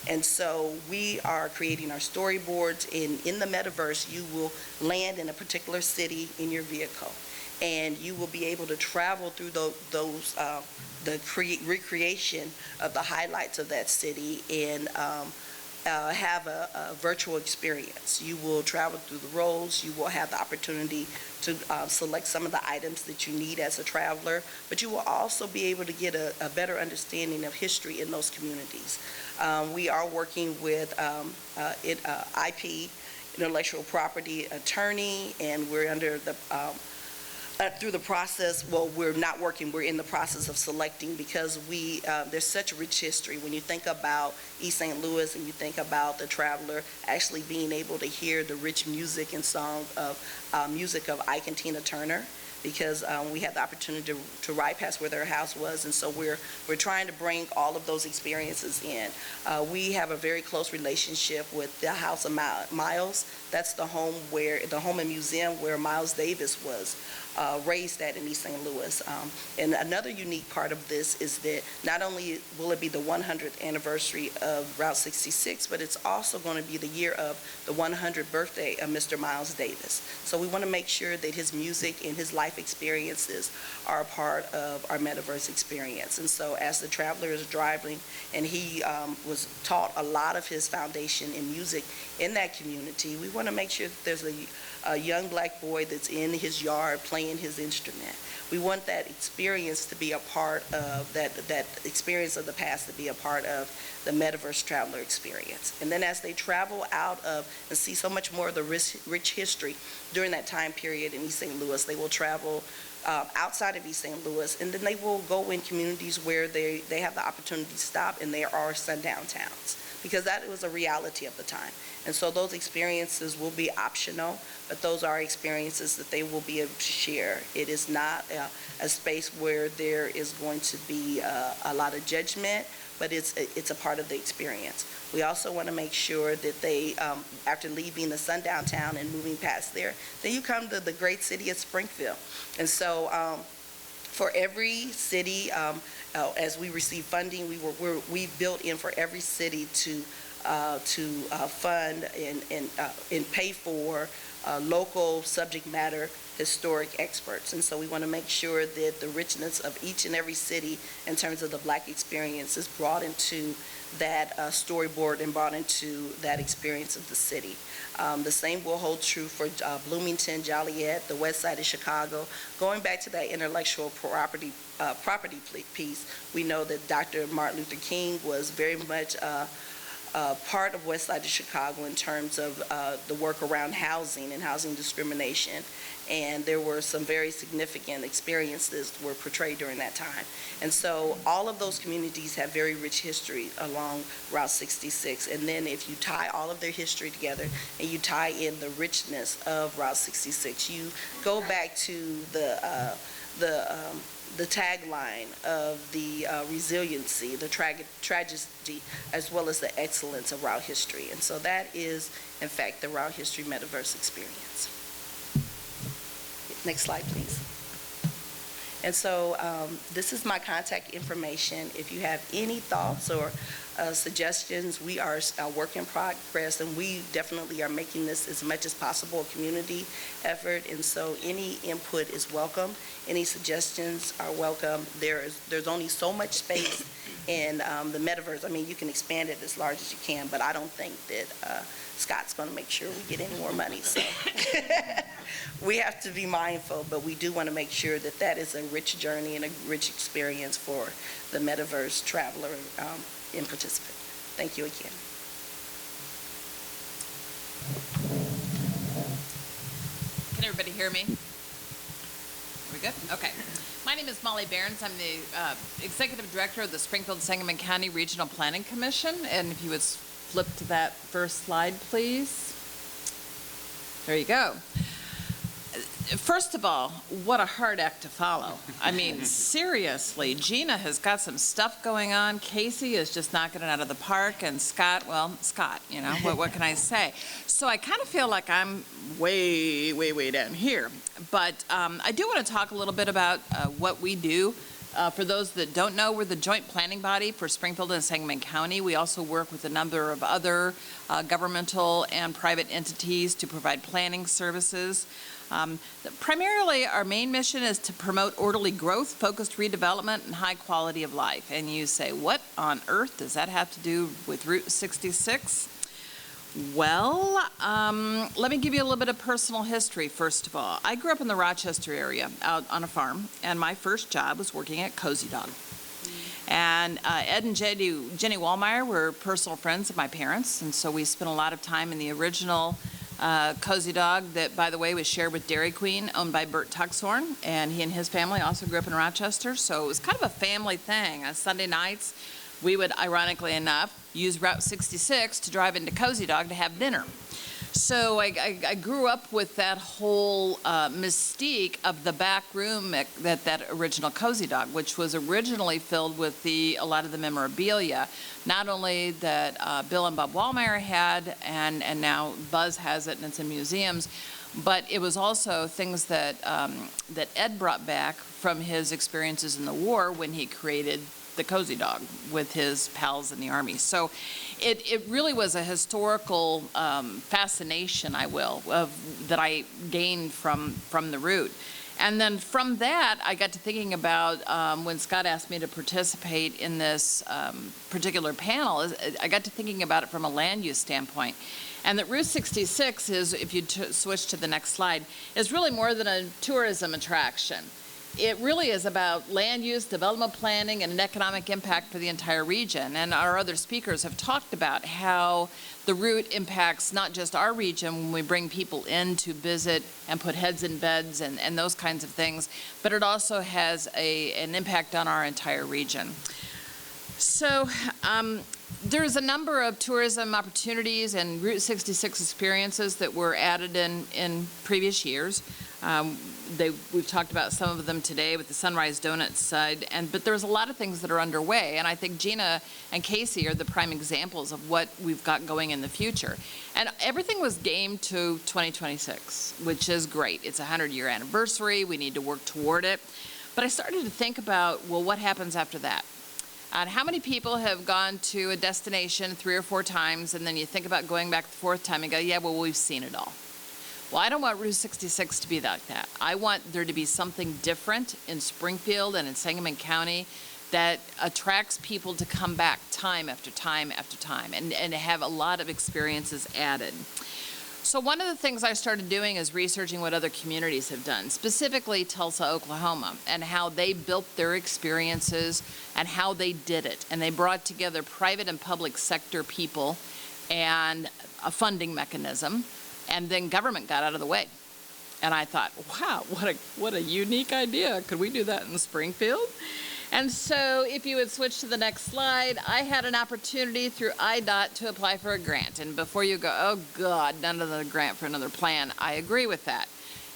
And so we are creating our storyboards. In the metaverse, you will land in a particular city in your vehicle, and you will be able to travel through the recreation of the highlights of that city and have a virtual experience. You will travel through the roads. You will have the opportunity to select some of the items that you need as a traveler, but you will also be able to get a better understanding of history in those communities. We are working with IP, intellectual property attorney, and we're under the through the process, well, we're not working, we're in the process of selecting, because there's such a rich history. When you think about East St. Louis and you think about the traveler actually being able to hear the rich music and song of Ike and Tina Turner, because we had the opportunity to ride past where their house was, and so we're trying to bring all of those experiences in. We have a very close relationship with the House of Miles. That's the home and museum where Miles Davis was raised at in East St. Louis. And another unique part of this is that not only will it be the 100th anniversary of Route 66, but it's also going to be the year of the 100th birthday of Mr. Miles Davis. So we want to make sure that his music and his life experiences are a part of our metaverse experience. And so as the traveler is driving, and he was taught a lot of his foundation in music in that community, we want to make sure that there's a young black boy that's in his yard playing his instrument. We want that experience to be a part of that experience of the past to be a part of the metaverse traveler experience. And then as they travel out of and see so much more of the rich history during that time period in East St. Louis, they will travel outside of East St. Louis, and then they will go in communities where they have the opportunity to stop, and there are sundown towns, because that was a reality of the time. And so those experiences will be optional, but those are experiences that they will be able to share. It is not a space where there is going to be a lot of judgment, but it's a part of the experience. We also want to make sure that they, after leaving the sundown town and moving past there, then you come to the great city of Springfield. And so for every city, as we receive funding, we built in for every city to fund and pay for local subject matter historic experts. And so we want to make sure that the richness of each and every city in terms of the Black experience is brought into that storyboard and brought into that experience of the city. The same will hold true for Bloomington, Joliet, the west side of Chicago. Going back to that intellectual property piece, we know that Dr. Martin Luther King was very much part of west side of Chicago in terms of the work around housing and housing discrimination. And there were some very significant experiences were portrayed during that time. And so all of those communities have very rich history along Route 66. And then if you tie all of their history together and you tie in the richness of Route 66, you go back to the tagline of the resiliency, the tragedy, as well as the excellence of route history. And so that is, in fact, the route history metaverse experience. Next slide, please. And so this is my contact information. If you have any thoughts or suggestions, we are a work in progress, and we definitely are making this as much as possible a community effort. And so any input is welcome. Any suggestions are welcome. There's only so much space in the metaverse. I mean, you can expand it as large as you can, but I don't think that Scott's going to make sure we get any more money. So we have to be mindful, but we do want to make sure that that is a rich journey and a rich experience for the metaverse traveler and participant. Thank you again. Can everybody hear me? Are we good? Okay. My name is Molly Berns. I'm the Executive Director of the Springfield Sangamon County Regional Planning Commission. And if you would flip to that first slide, please. There you go. First of all, what a hard act to follow. I mean, seriously, Gina has got some stuff going on. Casey is just knocking it out of the park. And Scott, well, Scott, you know, what can I say? So I kind of feel like I'm way, way, way down here. But I do want to talk a little bit about what we do. For those that don't know, we're the joint planning body for Springfield and Sangamon County. We also work with a number of other governmental and private entities to provide planning services. Primarily, our main mission is to promote orderly growth, focused redevelopment, and high quality of life. And you say, what on earth does that have to do with Route 66? Well, let me give you a little bit of personal history, first of all. I grew up in the Rochester area, out on a farm, and my first job was working at Cozy Dog. And Ed and Jenny Wallmeyer were personal friends of my parents, and so we spent a lot of time in the original Cozy Dog that, by the way, was shared with Dairy Queen, owned by Bert Tuxhorn, and he and his family also grew up in Rochester, so it was kind of a family thing. On Sunday nights, we would, ironically enough, use Route 66 to drive into Cozy Dog to have dinner. So I grew up with that whole mystique of the back room that original Cozy Dog, which was originally filled with a lot of the memorabilia, not only that Bill and Bob Wallmeyer had, and now Buzz has it and it's in museums, but it was also things that Ed brought back from his experiences in the war when he created the Cozy Dog with his pals in the Army. So it really was a historical fascination, that I gained from the route. And then from that, I got to thinking about when Scott asked me to participate in this particular panel, I got to thinking about it from a land use standpoint. And that Route 66 is, if you switch to the next slide, is really more than a tourism attraction. It really is about land use, development planning, and an economic impact for the entire region. And our other speakers have talked about how the route impacts not just our region when we bring people in to visit and put heads in beds and those kinds of things, but it also has an impact on our entire region. So there's a number of tourism opportunities and Route 66 experiences that were added in previous years. We've talked about some of them today with the Sunrise Donuts side, but there's a lot of things that are underway, and I think Gina and Casey are the prime examples of what we've got going in the future. And everything was gamed to 2026, which is great. It's a 100-year anniversary. We need to work toward it. But I started to think about, well, what happens after that? And how many people have gone to a destination 3 or 4 times, and then you think about going back the 4th time and go, yeah, well, we've seen it all. Well, I don't want Route 66 to be like that. I want there to be something different in Springfield and in Sangamon County that attracts people to come back time after time after time and have a lot of experiences added. So one of the things I started doing is researching what other communities have done, specifically Tulsa, Oklahoma, and how they built their experiences and how they did it. And they brought together private and public sector people and a funding mechanism, and then government got out of the way. And I thought, wow, what a unique idea. Could we do that in Springfield? And so if you would switch to the next slide, I had an opportunity through IDOT to apply for a grant. And before you go, oh God, another grant for another plan, I agree with that.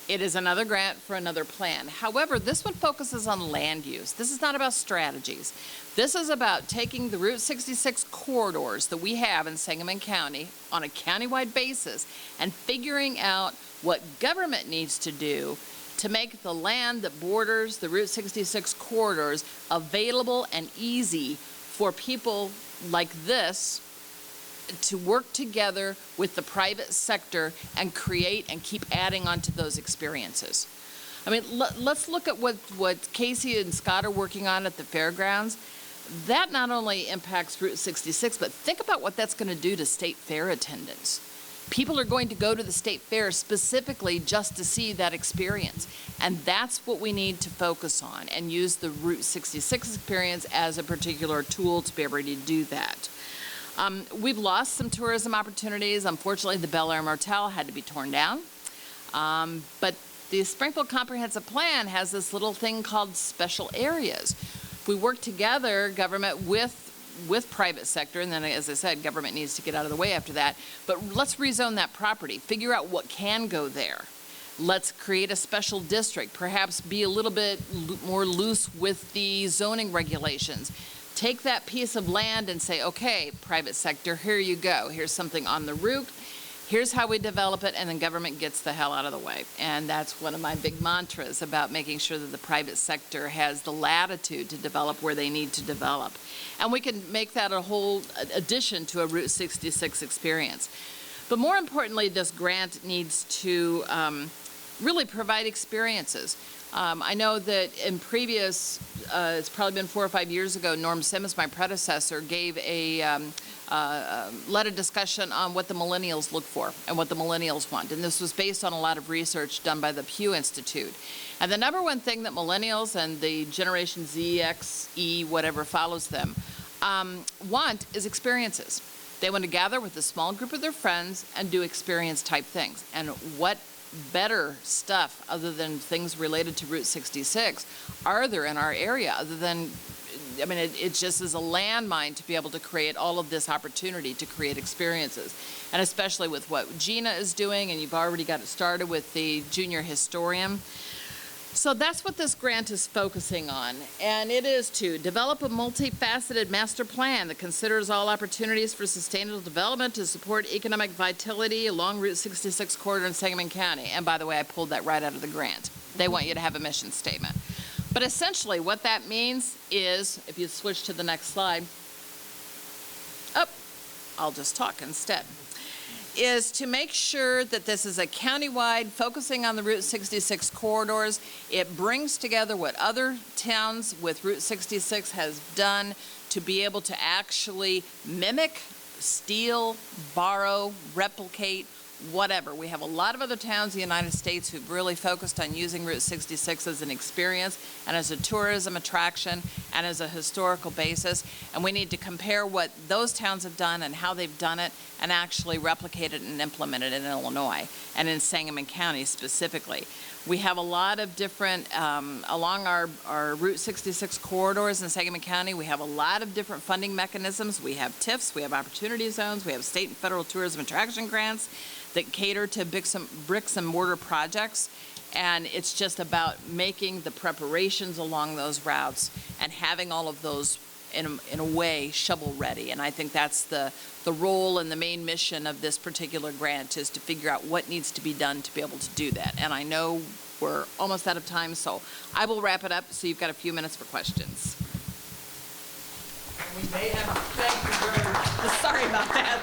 It is another grant for another plan. However, this one focuses on land use. This is not about strategies. This is about taking the Route 66 corridors that we have in Sangamon County on a countywide basis and figuring out what government needs to do to make the land that borders the Route 66 corridors available and easy for people like this to work together with the private sector and create and keep adding on to those experiences. I mean, let's look at what Casey and Scott are working on at the fairgrounds. That not only impacts Route 66, but think about what that's going to do to state fair attendance. People are going to go to the state fair specifically just to see that experience. And that's what we need to focus on and use the Route 66 experience as a particular tool to be able to do that. We've lost some tourism opportunities. Unfortunately, the Bel Air Motel had to be torn down. But the Springfield Comprehensive Plan has this little thing called special areas. If we work together, government with private sector, and then, as I said, government needs to get out of the way after that. But let's rezone that property, figure out what can go there. Let's create a special district, perhaps be a little bit more loose with the zoning regulations. Take that piece of land and say, okay, private sector, here you go. Here's something on the route. Here's how we develop it, and then government gets the hell out of the way. And that's one of my big mantras about making sure that the private sector has the latitude to develop where they need to develop. And we can make that a whole addition to a Route 66 experience. But more importantly, this grant needs to really provide experiences. I know that in previous, it's probably been 4 or 5 years ago, Norm Simmons, my predecessor, gave led a discussion on what the millennials look for and what the millennials want. And this was based on a lot of research done by the Pew Institute. And the number one thing that millennials and the Generation Z, X, E, whatever follows them, want is experiences. They want to gather with a small group of their friends and do experience type things. And what better stuff other than things related to Route 66 are there in our area other than, I mean, it just is a landmine to be able to create all of this opportunity to create experiences. And especially with what Gina is doing, and you've already got it started with the junior historian. So that's what this grant is focusing on, and it is to develop a multifaceted master plan that considers all opportunities for sustainable development to support economic vitality along Route 66 corridor in Sangamon County. And by the way, I pulled that right out of the grant. They want you to have a mission statement. But essentially what that means is, if you switch to the next slide, I'll just talk instead, is to make sure that this is a countywide, focusing on the Route 66 corridors. It brings together what other towns with Route 66 has done to be able to actually mimic, steal, borrow, replicate, whatever. We have a lot of other towns in the United States who've really focused on using Route 66 as an experience and as a tourism attraction and as a historical basis. And we need to compare what those towns have done and how they've done it and actually replicate it and implement it in Illinois, and in Sangamon County specifically. We have a lot of different, along our Route 66 corridors in Sangamon County, we have a lot of different funding mechanisms. We have TIFs, we have opportunity zones, we have state and federal tourism attraction grants that cater to bricks and mortar projects. And it's just about making the preparations along those routes and having all of those, in a way, shovel-ready. And I think that's the role and the main mission of this particular grant, is to figure out what needs to be done to be able to do that. And I know we're almost out of time, so I will wrap it up, so you've got a few minutes for questions. We may have, thank you very much. Sorry about that.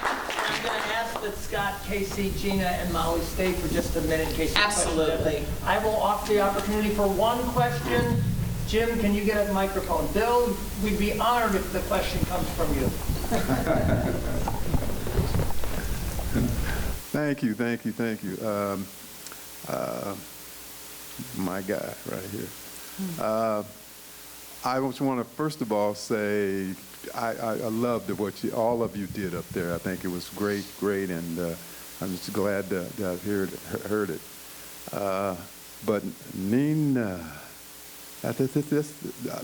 I'm going to ask that Scott, Casey, Gina, and Molly stay for just a minute in case you Absolutely. I will offer the opportunity for one question. Jim, can you get a microphone? Bill, we'd be honored if the question comes from you. Thank you. My guy right here. I just want to first of all say I loved what all of you did up there. I think it was great, and I'm just glad that I heard it. But Nina,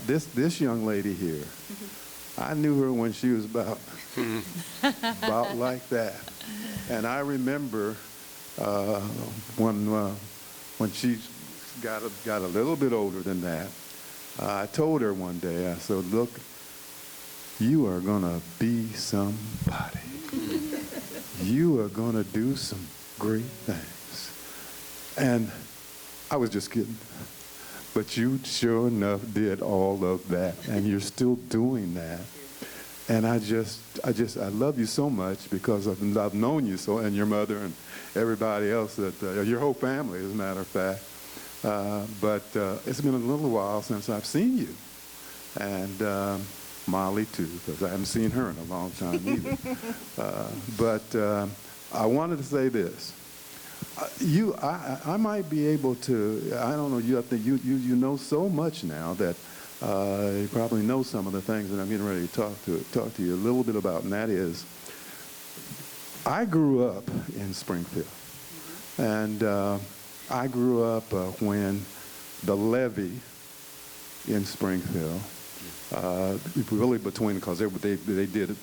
this young lady here, I knew her when she was about like that, and I remember when she got a little bit older than that. I told her one day, I said, look, you are going to be somebody. You are going to do some great things. And I was just kidding. But you sure enough did all of that, and you're still doing that. And I love you so much because I've known you so, and your mother and everybody else, your whole family, as a matter of fact. But it's been a little while since I've seen you, and Molly too, because I haven't seen her in a long time either. But I wanted to say this: I might be able to. I don't know. I think you know so much now that you probably know some of the things that I'm getting ready to talk to you a little bit about, and that is, I grew up in Springfield, and I grew up when the levee in Springfield, really between, because they did it,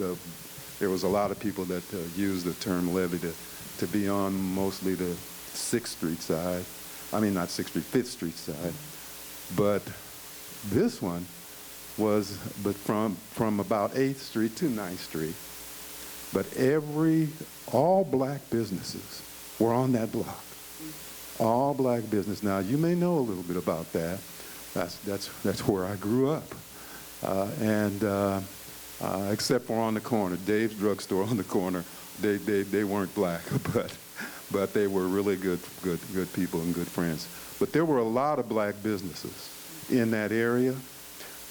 there was a lot of people that used the term levee to be on mostly the 6th Street side. I mean, not 6th Street, 5th Street side. But this one was from about 8th Street to 9th Street. But all black businesses were on that block. All black business. Now, you may know a little bit about that. That's where I grew up. Except for on the corner, Dave's Drugstore on the corner, they weren't black, but they were really good people and good friends. But there were a lot of black businesses in that area.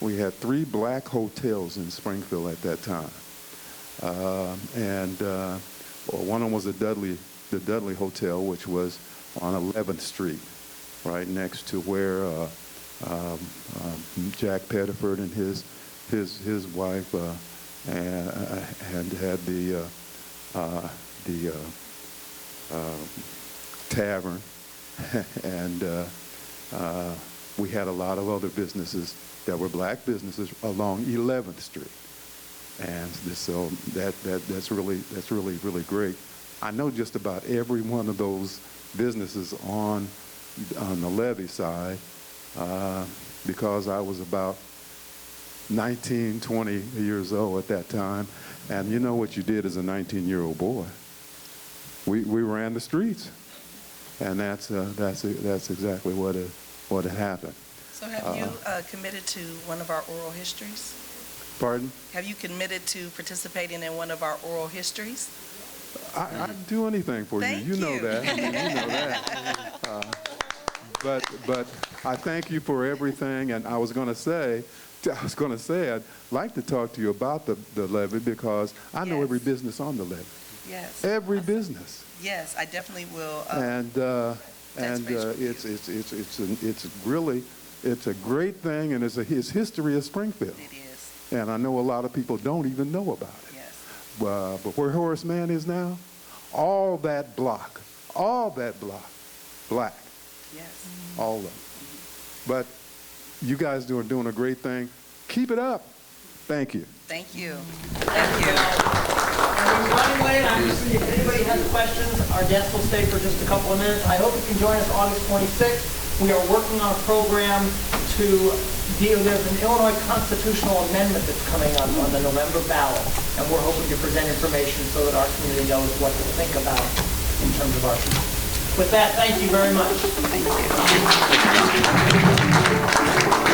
We had 3 black hotels in Springfield at that time. One of them was the Dudley Hotel, which was on 11th Street, right next to where Jack Pettiford and his wife had the tavern, and we had a lot of other businesses that were black businesses along 11th Street, and so that's really great. I know just about every one of those businesses on the levee side because I was about 19, 20 years old at that time, and you know what you did as a 19-year-old boy. We ran the streets, and that's exactly what had happened. So have you committed to one of our oral histories? Pardon? Have you committed to participating in one of our oral histories? I'd do anything for you. You know that. You know that. But I thank you for everything, and I was going to say, I'd like to talk to you about the levee because I know every business on the levee. Yes. Every business. Yes, I definitely will. It's a great thing, and it's history of Springfield. It is. And I know a lot of people don't even know about it. Yes. where Horace Mann is now, all that block, black, Yes. all of it. But you guys are doing a great thing. Keep it up. Thank you. Thank you. Thank you. We're running late. Obviously, if anybody has questions, our guests will stay for just a couple of minutes. I hope you can join us August 26th. We are working on a program to deal, there's an Illinois constitutional amendment that's coming up on the November ballot, and we're hoping to present information so that our community knows what to think about in terms of our future. With that, thank you very much. Thank you.